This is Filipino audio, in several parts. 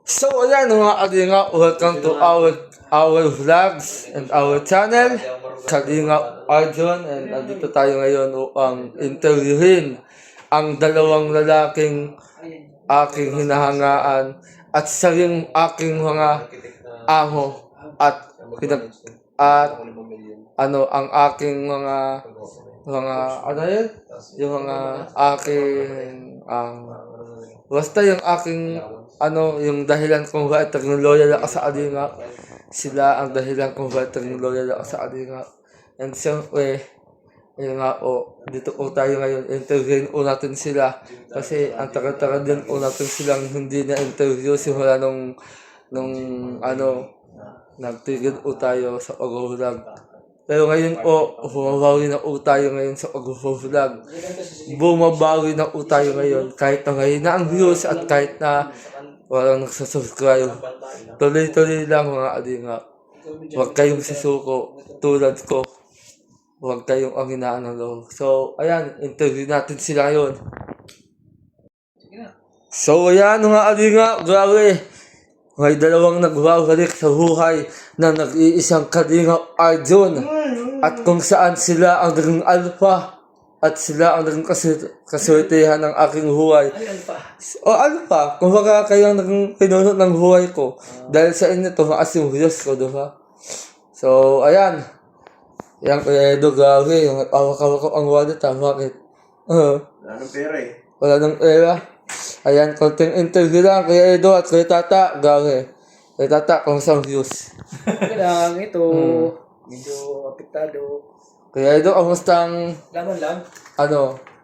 So ayan mga Kalinga, welcome to our vlogs and our channel, Kalinga Arjun, and andito tayo ngayon upang interviewin ang dalawang lalaking aking hinahangaan at siya yung aking mga amo at ang aking mga ano yun? Yung mga aking basta yung aking yung dahilan kung bakit naging loyal ako sa Kalinga. Sila ang dahilan kung bakit naging loyal ako sa Kalinga. And siyempre, yun nga dito po tayo ngayon, interviewin po natin sila. Kasi ang tagal-tagal din po natin silang hindi na-interview simula nung nagtigil po tayo sa pag-vlog. Pero ngayon po, bumabawi na po tayo ngayon sa pag-vlog. Bumabawi na po tayo ngayon. Kahit na ngayon na ang views at kahit na walang nagsasubscribe. Tuloy-tuloy lang mga Kalinga. Huwag kayong sisuko tulad ko. Huwag kayong ang inaanalo. So, ayan, interview natin sila ngayon. So, ayan mga Kalinga, grabe. May dalawang nagbabalik sa buhay na nag-iisang Kalinga Arjun. At kung saan sila ang naging alpha at sila ang naging kasortehan ng aking buhay. O alpha, kung baka kayo ang naging pinunod ng buhay ko. Dahil sa inyo, tumaas yung views ko, diba? So, ayan. Yan, Kuya Edo, grabe. Yung awak-awak ko ang wallet, bakit? Wala nang pera eh. Wala nang pera. Ayan, konting interview lang, Kuya Edo at Kuya Tata, grabe. Kuya Tata, kung saan views? Okay lang, ito. Medyo apektado. Kuya Edo, kamusta ang, Laman lang.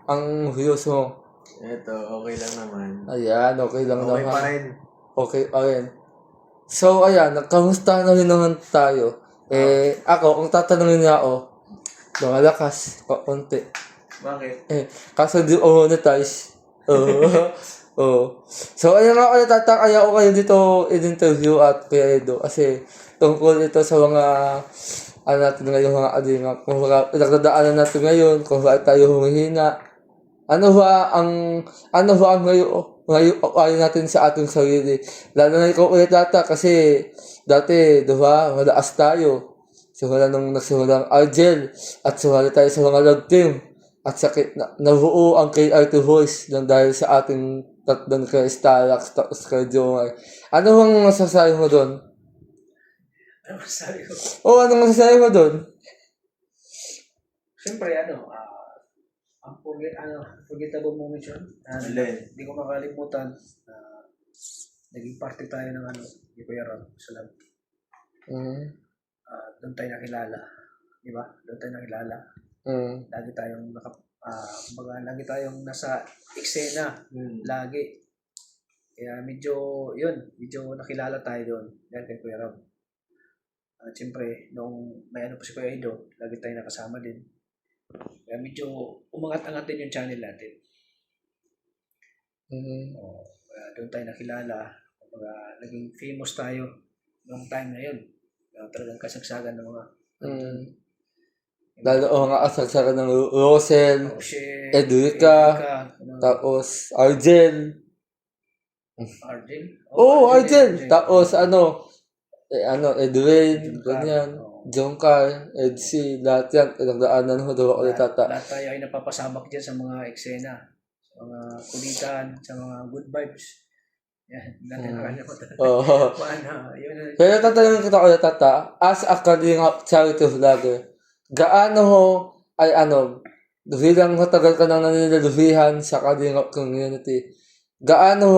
ang views mo? Ito, okay lang naman. Ayan, okay lang Okay naman. pa rin. Okay pa rin. So, ayan, kamusta na rin naman tayo? Ako, kung tatanungin niya ako, lumalakas, konti. Bakit? Kaso di monetize. So, ayun nga kayo tatakaya ko kayo dito in-interview at Kuya Edo kasi tungkol ito sa mga natin ngayon mga Kalinga. Kung baka pinagdadaanan natin ngayon, kung bakit tayo humihina. Ano ba ang ngayon natin sa ating sarili? Lalo na ikaw ulit data kasi dati, diba, malaas tayo. Simula nung nagsimula ang Argel at sumali tayo sa mga log team. At sakit na nabuo ang KRT Voice lang dahil sa ating tatlong kay Stalax tapos kay Jomar. Ano bang masasabi mo doon? Ano masasabi ko? Anong masasabi mo doon? Siyempre, ang forgettable moments yun. Hindi ko makalimutan na naging parte tayo ng di Kuya Rob sa lab. Doon tayo nakilala. Di ba? Doon tayo nakilala. Lagi tayong lagi tayong nasa eksena. Lagi. Kaya medyo nakilala tayo doon. Dahil kay Kuya Rob. At siyempre, nung may pa si Kuya Edo, lagi tayo nakasama din. Kaya medyo umangat-angat din yung channel natin. Doon tayo nakilala. Naging famous tayo noong time na yun. Talagang kasagsagan ng mga Lalo nga kasagsagan ng Rosel, Edrica, tapos Argel. Argel? Argel. Tapos Edwin, ganyan. Jongkar, Edsy, lahat yan. Pinagdaanan mo daw ako ni Tata. Lahat tayo ay napapasabak dyan sa mga eksena. Sa mga kulitan, sa mga good vibes. Yan. Natin nakalimutan. Pero tatanungin kita ulit, Tata. As a Kalinga charity vlogger, gaano bilang matagal ka nang naninilaluhihan sa Kalinga community, gaano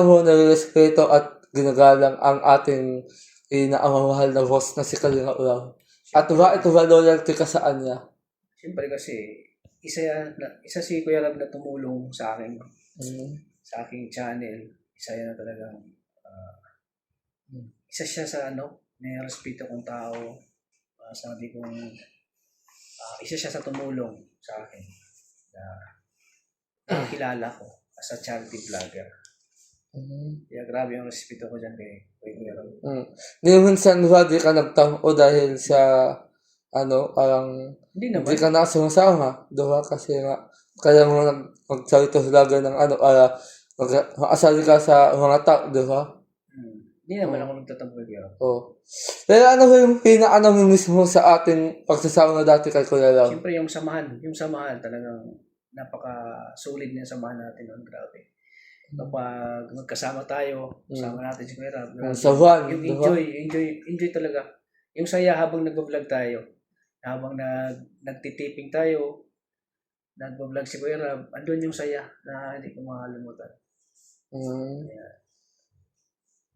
mo nare-respeto at ginagalang ang ating inaamamahal na boss na si Kalinga Ulam? At bakit ba loyalty ka sa kanya? Siyempre kasi, isa si Kuya Rob na tumulong sa akin. Sa aking channel. Isa yan na talagang isa siya sa may respeto kong tao. Sabi kong isa siya sa tumulong sa akin na nakilala ko as a charity vlogger. Kaya grabe yung respeto ko dyan kay Kuya Rob. Minsan ba di ka nagtampo dahil sa parang Hindi ka na sumasama, diba? Kasi nga kaya mo mag-charity vlogger ng Makasali ka sa mga tao, di ba? Hindi naman ako nagtatampo kay Kuya Rab. Oo. Pero ano ba yung pinaka-ano mismo sa ating pagsasama dati kay Kuya Ram? Siyempre yung samahan talagang napaka-solid na samahan natin noon, grabe. Kapag magkasama tayo, kasama natin si Kuya Rab, grabe. Sa van, Yung di ba? enjoy talaga. Yung saya habang nagbablog tayo, habang nagtitiping tayo, nagbablog si Kuya Rab, andun yung saya na hindi ko makalimutan.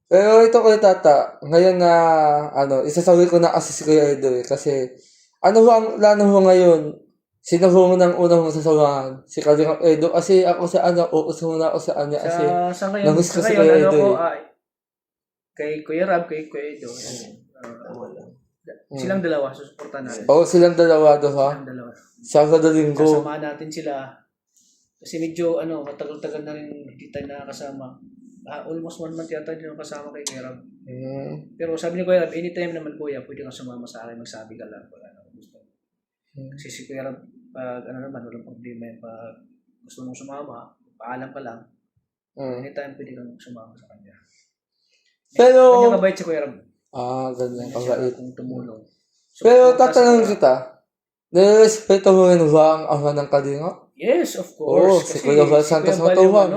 Pero ito Kuya Tata, ngayon na, isasabi ko na kasi si Kuya Edo kasi, ano ba ang plano mo ngayon? Sino mo nang unang sasamahan? Si Kalingap Edo kasi ako sa uuso muna ako sa kanya kasi, Sa ngayon, namiss ko si ano Kuya ko, Edo kay Kuya Rab, kay Kuya Edo, silang dalawa, susuportahan natin. Oo, silang dalawa do ha? Silang dalawa. Sabado Linggo. Sasamahan natin sila. Kasi medyo, matagal-tagal na rin hindi tayo nakakasama. Almost 1 month yata din ako kasama kay Kuya Rab. Pero sabi ni Kuya Rab, anytime naman Kuya, pwede kang sumama sa akin, magsabi ka lang. Wala na gusto. Kasi si Kuya Rab, pag naman, walang problema yun. Pag gusto mong sumama, paalam ka lang. Anytime pwede kang sumama sa kanya. Pero, Ganyan kabait si Kuya Rab. ganyan Ganyan siya kabait. kung tumulong. Pero tatanungin kita, nirespeto mo rin ba ang ama ng Kalingap? Yes, of Oo, course. si Kuya Val Santos Matuhan.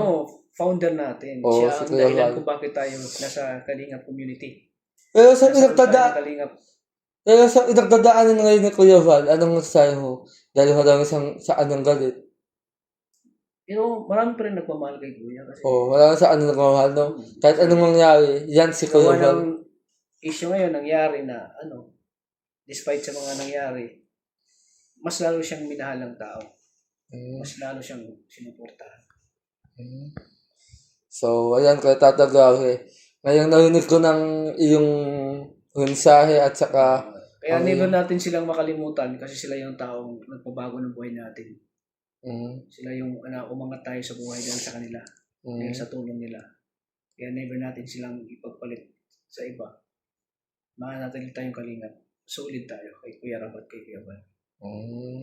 Founder natin. Oo, Siya si ang Kuya dahilan Val. kung bakit tayo nasa Kalingap community. Pero sa Kalingap. pinagdadaanan ngayon ni Kuya Val, anong masasabi mo? Dahil marami saan ng galit. Pero marami pa rin nagmamahal kay Kuya kasi Marami saan ng nagmamahal, no? Kahit anong mangyari, yan si Kuya gawa Val. ng issue ngayon nangyari na despite sa mga nangyari, mas lalo siyang minahal ng tao. Mas lalo siyang sinuportahan. So, ayan, Kuya Tata Gawe. Ngayon narinig ko ng iyong mensahe at saka, Kaya never natin silang makalimutan kasi sila yung taong nagpabago ng buhay natin. Sila yung umangat tayo sa buhay dahil sa kanila. Dahil sa tulong nila. Kaya never natin silang ipagpalit sa iba. Mananatili tayong Kalingap. Solid tayo kay Kuya Rab at kay Kuya Val.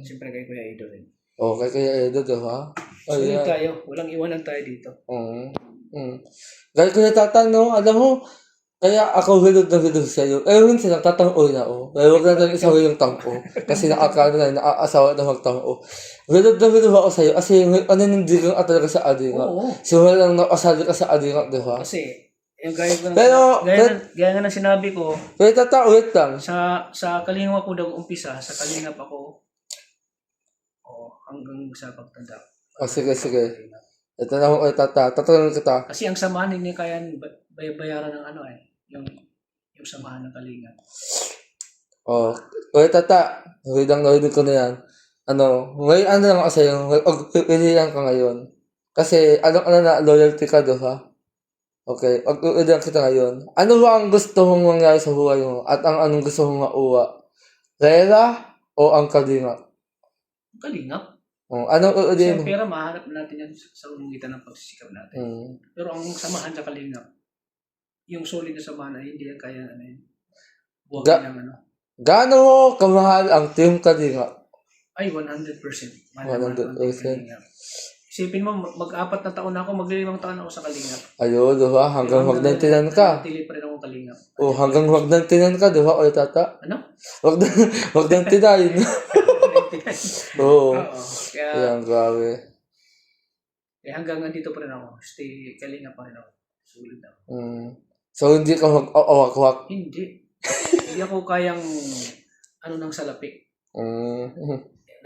Siyempre kay Kuya Edo rin. Okay, Kuya Edo, diba? Solid tayo. Walang iwanan tayo dito. Dahil Kuya Tata, no, alam mo, kaya ako wilod na wilod sa'yo. Minsan nagtatango na ako. Pero huwag natin isawi yung tango. Kasi naaasawa na magtango. Wilod na wilod ako sa'yo. Kasi hindi kang talaga sa adinga. Oo. So, walang nakasali ka sa adinga, diba? Kasi, yung gaya nga ng sinabi ko, Kuya Tata, wait lang. sa Kalingap ako daw umpisa, sa Kalingap ako, hanggang sa pagtanda. Sige. Ito na ako, Kuya Tata. Tatanungin kita. Kasi ang samahan hindi kaya bayaran ng yung samahan ng Kalingap. Kuya Tata, narinig ko na yan. Ngayon lang ako sa'yo. Pilihan ka ngayon. Kasi, na, loyalty ka doon, ha? Okay, pag-pilihan kita ngayon. Ano ba ang gusto mong mangyari sa buhay mo? At anong gusto mong mauwa? Rela o ang Kalingap? Kalingap? Anong Kasi pilihan ang mo? pera, mahanap natin yan sa umugitan ng pagsisikap natin. Pero ang samahan sa Kalingap, yung solid na samahan ay hindi yan kaya buwagin ng Gaano mo kamahal ang Team Kalingap? Ay, 100%. 100%. Isipin mo, mag-4 na taon na ako, mag-5 taon ako sa Kalingap. Ayun, diba? Hanggang magnantinan ka. Tili pa rin akong Kalingap. Hanggang magnantinan ka, diba, Kuya Tata? Ano? Magnantinan. Oo. Kaya, Ayan, grabe. hanggang nandito pa rin ako. Stay Kalingap pa rin ako. Sulit ako. So, hindi ka mag-awak-awak? Hindi. Hindi ako kayang ng salapi.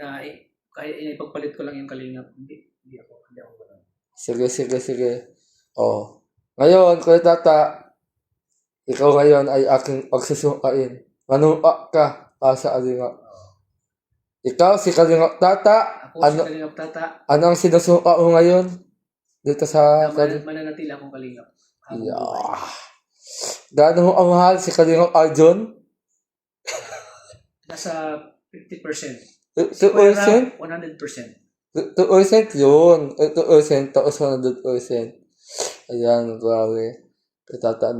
Na kaya ipagpalit ko lang yung Kalingap. Hindi ako gano'n. Sige. Ngayon, Kuya Tata, ikaw ngayon ay aking pagsusukain. Manuwa ka sa Kalingap. Ikaw, si Kalingap Tata. Ako si Kalingap Tata. Ano ang sinusuka mo ngayon? Dito sa Mananatili akong Kalingap. Gaano mo kamahal si Kalingap Arjon? Nasa 50%. 2%? 100%. 2% yun. 2% tapos 100%. Ayan, grabe. Tata,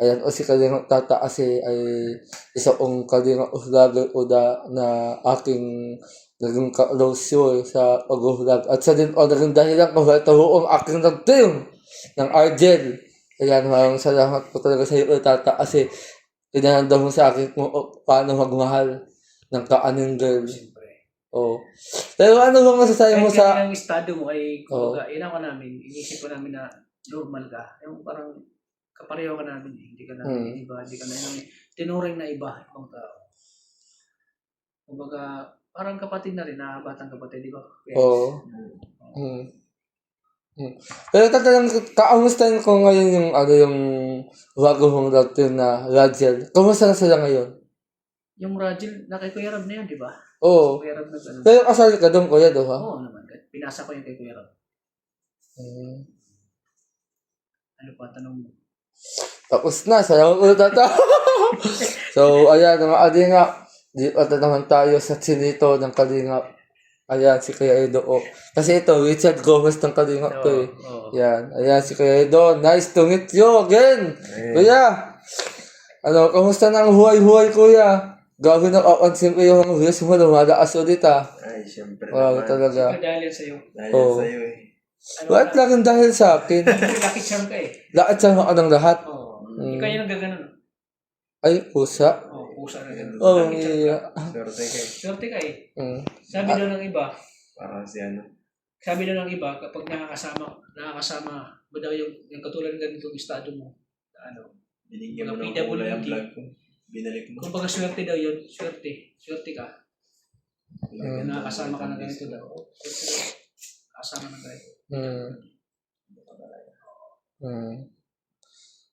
Ayan, si Kalingap Tata kasi ay isa kong Kalingap vlogger na aking naging ka-close yun sa pag-vlog. At sa din o naging dahilan kung bakit ang aking nag-team ng Argel. Kaya maraming salamat po talaga sa iyo, tata, kasi tinahanda mo sa akin kung paano magmahal ng kaaning girl. Siyempre. Oh. Pero ano bang masasabi mo Kahit sa... yung estado mo ay, Oo. kumbaga, inawa namin, inisip ko namin na normal ka. Yung parang kapareho ka namin eh. Hindi ka namin iba, hindi ka namin tinuring na iba, ibang tao. Kumbaga, parang kapatid na rin, batang kapatid, di ba? Kaya, Oo. Pero tatanong, kaamustahin ko ngayon yung yung bago mong doctor na Rajel. Kamusta na sila ngayon? yung Rajil, na kay Kuya Rab na yun, di ba? Oo. Kuya Rab na gano'n. Pero kasali ka doon, kuya, do ha? Oo naman. Pinasa ko yung kay Kuya Rab. Ano pa, tanong mo? Tapos na, salamat ulit tata. So, ayan, mga adinga. Di pa naman tayo sa sinito ng Kalingap. Ayan, si Kuya Edo. Oh. Kasi ito, Richard Gomez ng Kalingap to eh. Oo. Yan, ayan si Kuya Edo. Nice to meet you again. Kuya, ano, kamusta na ang huway-huway, kuya? Gawin na kakansin ko yung views mo, lumalakas ulit ah. Ay, syempre Wow, naman. talaga. Dahil yan sa'yo. Dahil Oo. sa'yo eh. Bakit lang dahil sa akin? Lucky charm ka eh. Lahat sa mga ng lahat. Oo. Ikaw yung nagaganon. Ay, pusa. Oo, pusa na gano'n. Oh, Lucky charm iya. ka. Swerte ka eh. Swerte ka eh. Mm. Sabi daw ng iba, Parang si ano. sabi daw ng iba, kapag nakakasama mo daw yung katulad ng ganitong estado mo, na ano, Binigyan mo Mga ng kulay ang PWD. vlog ko. Binalik mo. kung baga swerte daw yun, swerte ka. Binigyan mo Nakakasama ka ng ng ganito disco. daw. Nakakasama ng ganito. Mm. Mm.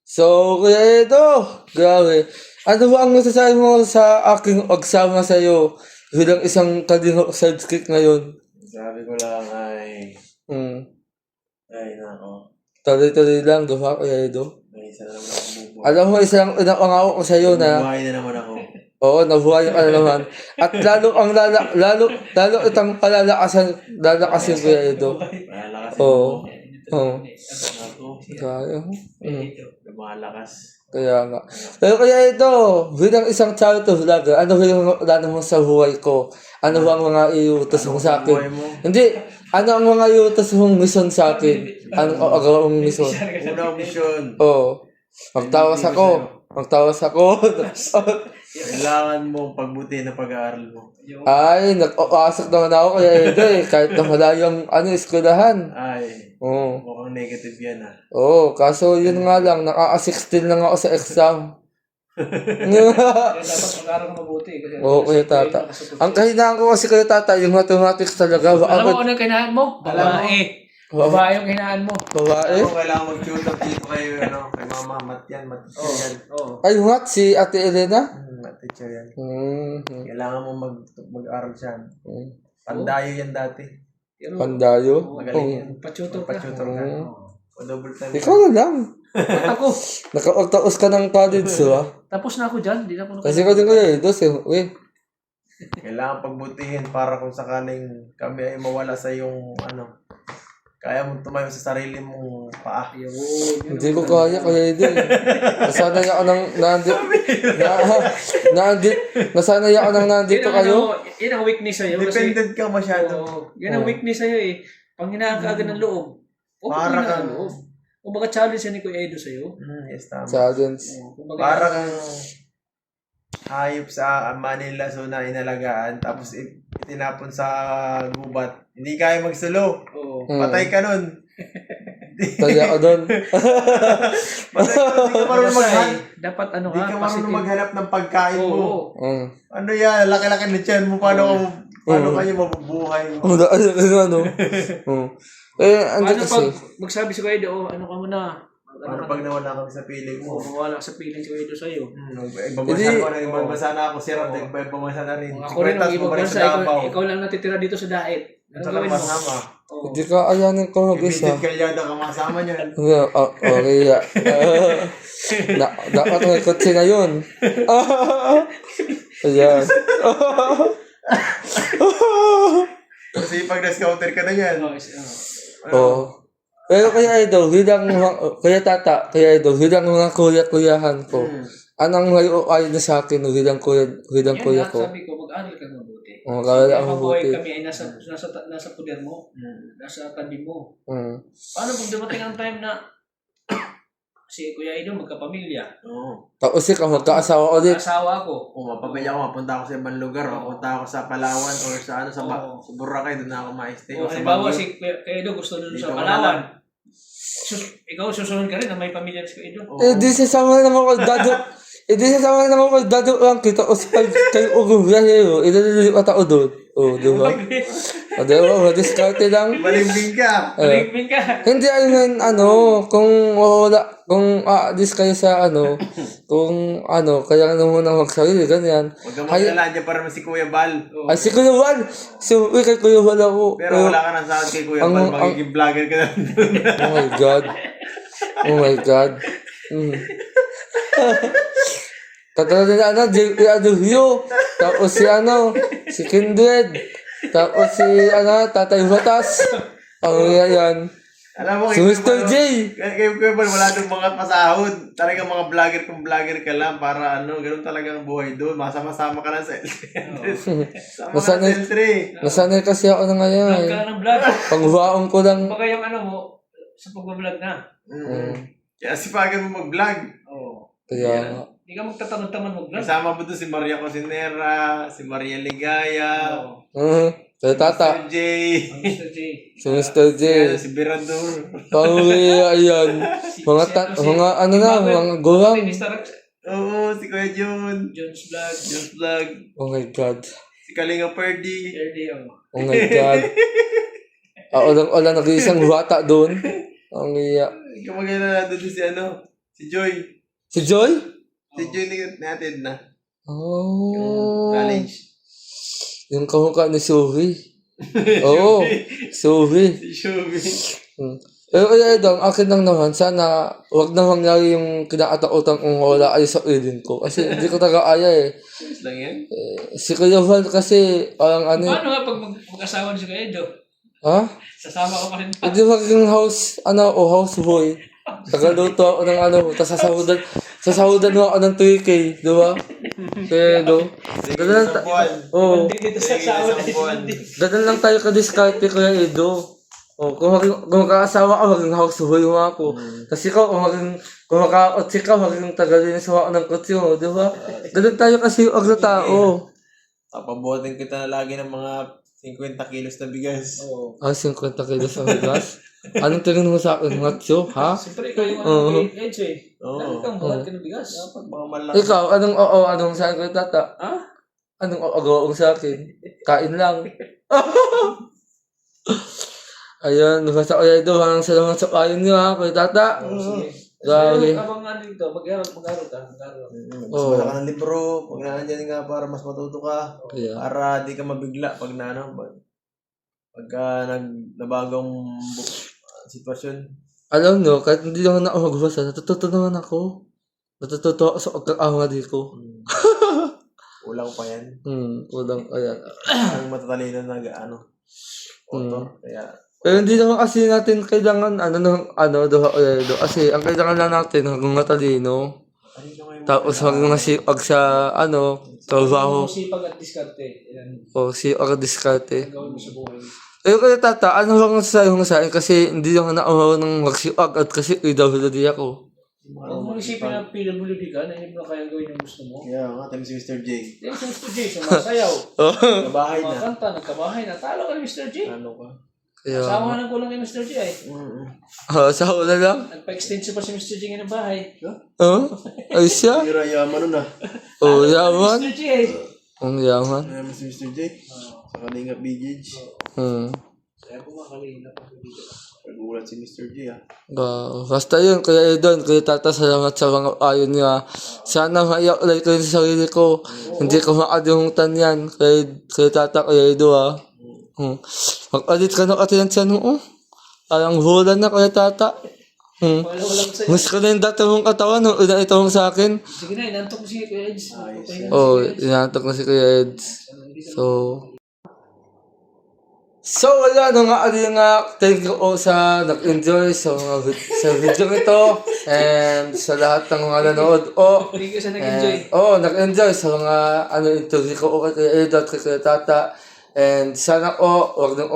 So, Kuya Edo, grabe. Ano ba ang masasabi mo sa aking pagsama sa'yo bilang isang Kalingap sidekick ngayon? Sabi ko lang ay... Ay, nako. Tuloy-tuloy lang, diba, Kuya Edo? May isa na naman ako bubuhay. Alam mo, isang pinapangako ko sa'yo na, Bubuhay na naman ako. oo, nabuhay ka na naman. At lalo itang lalakasin, Kuya Edo. Malalakas Oo. mo. Oo. Ako. Kaya, Lumalakas. kaya nga. Pero Kuya Edo, bilang isang charity vlogger, ano ba yung plano mo sa buhay ko? Ano ba ang mga iutos mo sa Buhay akin? mo. Hindi, ano ang mga iutos mong mission sa akin? Anong agawin mong mission? Unang mission. Oo. Magtawas ako. Kailangan mo pagbutihin na pag-aaral mo. Ay, nag-pasok naman ako Kuya Edo eh. Kahit na malayong eskwelahan. Ay, Oo. mukhang negative yan ah. Oo, kaso yun nga lang, nakaka-16 lang ako sa exam. Dapat mag-aaral ka mabuti. Kasi Oo, Kuya Tata. Ang kahinaan ko kasi Kuya Tata, yung mathematics talaga. alam mo Bakit? ano yung kinahan mo? Babae. Babae yung kinahan mo. Babae? Ako kailangan mag-tutor dito kayo, ano, kay Mama, Matyan, Matyan yan. Oo. Ay, what? Si Ate Elena? Matyan yan. Hmm. Kailangan mo mag-aral siya. Pandayo yan dati. Pero, Pandayo? Magaling yan. Pachutor ka. Pachutor ka. Oo. O double time. Ikaw na lang. Ako. Naka-taos ka ng college, ha? Tapos na ako dyan. Hindi na ako Kasi ko din Kuya Edo, Kailangan pagbutihin para kung sakaling kami ay mawala sa yung ano, kaya mo tumayo sa sarili mong paa. Hindi ko kaya Kuya Edo. Nasanay ako ng nasanay ako ng nandito kayo. Yan ang weakness sa'yo. Dependent ka masyado. Yan ang weakness sa'yo eh. Panghinaan ka agad ng loob. O Para panghinaan kang- ng loob. Kung baka challenge yan ni Kuya Edo sa'yo. Yes, tama. Challenge. Kumbaga, Para kang hayop sa Manila so na inalagaan tapos itinapon sa gubat. Hindi kaya magsulo. Oo. Patay ka nun. Tali ako doon. Patay ka nun. Hindi ka marunong maghanap. Dapat ano Hindi ka, ka marunong maghanap ng pagkain mo. Oo. Ano yan? Laki-laki na tiyan mo. Paano kayo mabubuhay mo? Ano? Ang Paano kasi. pag magsabi si Kuya Edo, ano ka muna? Paano pag nawala kami sa piling mo? Mawala sa feeling si Kuya Edo sa'yo. Ibang bansa ko na, ibang bansa na ako. Si Rab, ibang bansa na rin. Ako rin, ang ibang bansa, ikaw lang natitira dito sa daet. Ano Sa gawin mo? kasama. Oo. Hindi ka ayanin ko mag-isa. Immediate kalyada ka masama niyan. Okay. Dapat may kotse na yun. Ayan. Kasi pag na-scouter ka na yan. Oo. Pero Kuya Edo, Kuya Tata, Kuya Edo, bilang mga kuya-kuyahan ko, anong may ayon na sa akin bilang kuya Yan ko? sabi ko, mag-aral ka mabuti. Kaya Kaya ang mabuhay mabuti. kami ay nasa puder mo, nasa tabi mo. Mm. Paano pag dumating ang time na si Kuya Ido magkapamilya? Oo. Tapos ikaw, magkaasawa ulit. Asawa ko. Kung mapabaya ako, mapunta ako sa ibang lugar, mapunta ako sa Palawan or sa ano sa Oo. sa Boracay, doon na ako ma-stay. O O sa halimbawa Baguio. si Kuya Ido gusto doon Dito sa ka na Palawan. lang. Ikaw susunod ka rin na may pamilya si Kuya Ido. Oo. Di sasama naman ko, dado. Di sasama naman ko, dado lang kita. O sa kayo ugong yayo. Idalilipat ako doon. Di ba? Di ba? Madiskarte lang. Balimbing ka. Maligpin ka. Hindi, kung wala, kung aalis kayo sa kung kaya na muna magsarili, ganyan. Huwag kang mag-alala, dyan para si Kuya Bal. Ay, si Kuya Juan! Uy, kay Kuya Juan ako. Pero wala ka nang sahod kay Kuya Bal, magiging vlogger ka na doon. Oh my God. Oh my God. Katulad na JP Aduhyo. Tapos si Kindred. Tapos si Tatay Batas. Ang yan. Alam mo, Si Mr. J. Kay Kuya Bal, wala doon mga pasahod. Talagang mga vlogger kung vlogger ka lang para ganun talaga ang buhay doon. Masama-sama ka lang sa L3. Sama ka sa Nasanay- L3. Nasanay kasi ako na Vlog ngayon. ka na ng vlog. Panghuwaon ko lang. Baka yung mo, sa pag-vlog na. Kaya sipagan mo mag-vlog. Oo. Kaya, Hindi ka magtatamad-tamad mag-vlog. Kasama mo doon si Maria Cosinera, si Maria Ligaya, kaya tata. Mr. J, Ang Mr. J. Si Mr. J. si Birador. Panguya, ayan. Mga gulang. Mr. Rex. Oo, si Kuya Jun. Jones Vlog. Just Vlog. Oh my God. Si Kalinga Perdi. RD. Oh my God. Olang nag-iisang bata doon. Ang iya. Kamagana na doon si Joy. Si Joy? Si Joy natin na. Oh. College. Yung kamukha ni Suhi. Oo. Suhi. Si Shubi. Pero kaya ito, ang akin lang naman, sana wag na mangyari yung kinakatakutan kung wala kayo sa ilin ko. Kasi hindi ko taga-aya eh. Serious lang yan? Si Kuya Val kasi, parang Paano nga pag mag-asawa ni si Kuya Ido? ha? Sasama ko pa rin. Hindi magiging houseboy. Tagaluto ako ng tapos sasahudan mo ako ng 2K, di ba? Pero, ganun lang, oo, Dito sa asawa na ganun lang tayo ka-discarte, Kuya Edo. Kung magkakasawa ka, maging houseboy mo ako. Kasi ikaw, kung makakotsi ka, maging tagalinis mo ako ng kotsi mo, di ba? Ganun tayo kasi yung na tao. Papabuhatin kita na lagi ng mga 50 kilos na bigas. Oo. 50 kilos ang bigas? Anong tingin mo sa akin, macho, ha? Siyempre, ikaw yung Edge eh. Oo. Lagi kang buhat ka ng bigas. Dapat mga malaki. Ikaw, anong sa akin, tata? Ha? Anong oo sa akin? Kain lang. Ayun, basta Kuya Edo, hanggang salamat sa kain niyo ha, Kuya Tata. Sige. Grabe. Habang dito, mag-aaral ka. Mas wala ka ng libro, pag naandyan nga para mas matuto ka, Yeah. para di ka mabigla pag pagka nabagong sitwasyon. Alam nyo, kahit hindi naman ako magbasa, natututo naman ako. Natututo ako sa pagkakamali ko. Kulang pa yan. Kulang, ayan. Ang matatalino na auto. Kaya, Pero hindi naman kasi natin kailangan, Kuya Edo. Kasi ang kailangan lang natin, hanggang matalino. Tapos hanggang nasipag sa, trabaho. Sipag at diskarte. Yan. O, sipag at diskarte. Ang gawin mo sa buhay. Pero kaya tata, ano lang sa akin kasi hindi lang nakamaro ng magsipag at kasi PWD ako. Huwag mong isipin na PWD ka na hindi mo na kaya gawin yung gusto mo. kaya nga, tayo si Mr. J. Yan si Mr. J, sumasayaw. Nabahay na. Makakanta, nagkabahay na. Talo ka ni Mr. J. Ano ka? Kaya, Asawa ng kulang kay Mr. J ay. sa una lang. Nagpa-extension pa si Mr. J ng bahay. Ay siya? Pero yaman nun Yaman. Mr. J ay. Ang yaman. Yaman si Mr. J. Sa Kalinga BJJ. Kaya kumakalina pa dito. Nagulat si Mr. J Basta yun, Kuya Edon, Kuya Tata, salamat sa mga ayon niya. Sana maiaklay ko yung sarili ko. Hindi ko makalimutan yan. Kuya Tata, Kuya Edo Mag-alit ka na katilan siya noon. Parang bulan na, Kuya Tata. Wala lang sa'yo. Mas ka na yung dati mong katawan nung una ito mong sa akin. Sige na, inantok ko si Kuya Eds. Inaantok na si Kuya Eds. So, So wala na nga Kalingap, thank you all sa nag-enjoy sa video ito and sa lahat ng mga nanood. Thank you sa nag-enjoy. Nag-enjoy sa mga interview ko kay Edo at kay Tata. And sana wag na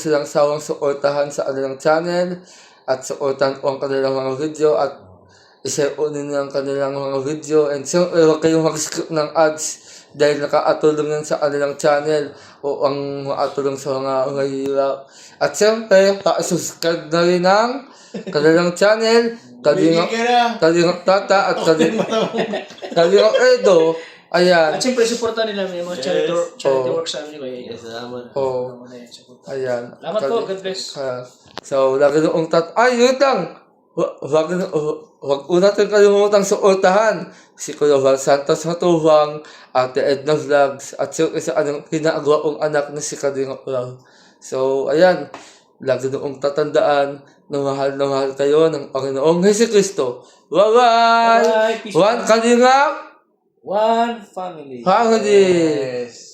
silang sawang suportahan sa kanilang channel at suportahan ang kanilang mga video at i-share din ang kanilang mga video. And siyempre, huwag kayong mag-skip ng ads dahil nakaatulong yan sa kanilang channel o ang makatulong sa mga mahihirap. At siyempre, pa-subscribe na rin ang kanilang channel, Kalingap Tata at Kalingap Edo. Ayan. At siyempre, supportan nila yung mga charity work sa amin ko. Ayan. Salamat po, God bless. So, lagi noong yun lang. Huwag natin kalimutang suportahan si Kuya Val Santos Matuwang, Ate Edna Vlogs, at sa anong ginagawa kong anak na si Kalingap Vlog. So, ayan. Lagi noong tatandaan na mahal kayo ng Panginoong Jesucristo. Bye-bye! Bye-bye. Peace One Kalingap! One family. Family! Yes.